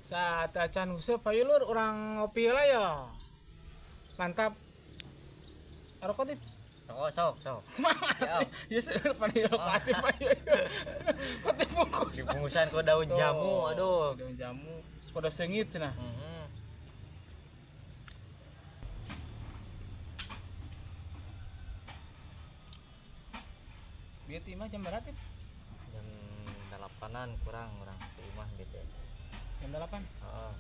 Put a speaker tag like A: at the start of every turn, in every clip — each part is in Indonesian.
A: Saat acan usep ayo lur orang ngopi lah ya. Mantap. Rokok tip.
B: Oh, sok. Siap.
A: Ya sudah pada rokok tip ayo. Kok tip bungkus.
B: Dibungkusan kok daun jamu, aduh.
A: Daun jamu. Pada sengit cenah. Biar timah jam berapa tip?
B: Jam 8-an kurang di rumah gitu.
A: Jam 8.
B: Heeh.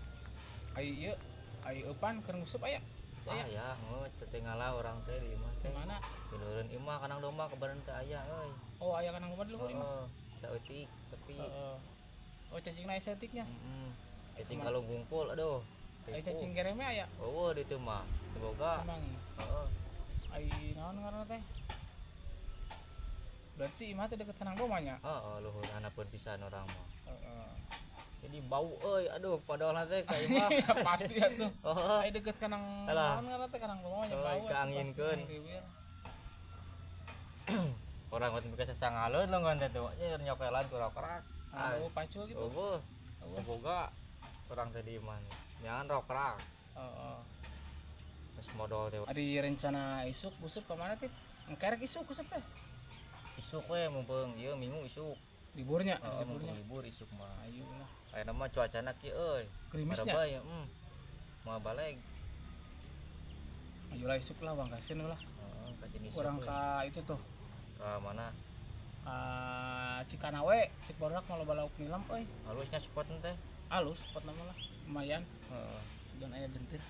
A: Ayo eupan keur nguseup aya.
B: Ya, tetinggalah orang teh di imah teh.
A: Mana?
B: Tilureun imah kanang domba kebaran teh aya euy.
A: Oh, aya kanang rumah dulu imah.
B: Saeutik tapi
A: Oh, cacingna estetiknya.
B: Cacing kalau gungkul aduh.
A: Aya cacing gereme aya.
B: Oh, di teu mah. Semoga.
A: Emang.
B: Heeh.
A: Ai naon ngaranna teh? Berarti imah teh deket kanang domba nya.
B: Heeh, luhur hanapeun pisan orang mah.
A: Heeh.
B: Jadi bau euy, aduh padahal teh ka imah.
A: Pasti atuh.
B: Oh,
A: Ai deket kanang
B: alah.
A: naon ngaranna teh kanang domba nya
B: Oh,
A: bau.
B: keanginkeun.
A: Riwir.
B: Orang waktu biasa sangaleun lo ngan teh nya nyokelan kurak-kurak.
A: Oh, pacu gitu.
B: Oh, boga orang tadi imah. Jangan rokrak.
A: Heeh.
B: Terus modal teh.
A: Ari rencana isuk busuk ka mana teh? Engkerek isuk kusep teh.
B: Isuk we mumpung ieu minggu isuk.
A: Liburnya,
B: Liburnya.
A: liburnya.
B: Libur isuk mah.
A: Ayo lah.
B: Aya mah cuacana kieu euy.
A: Gerimisnya.
B: Bae Mau balik.
A: Ayo lah isuk lah Bang Kasin lah.
B: Heeh, ka jenis isuk.
A: Orang ka itu tuh.
B: Ka mana?
A: Cikanawe, cik barudak mau loba lauk nilam euy.
B: Halusnya spot teh.
A: Alus spot nama lah. Lumayan.
B: Heeh.
A: Dan aya bentir.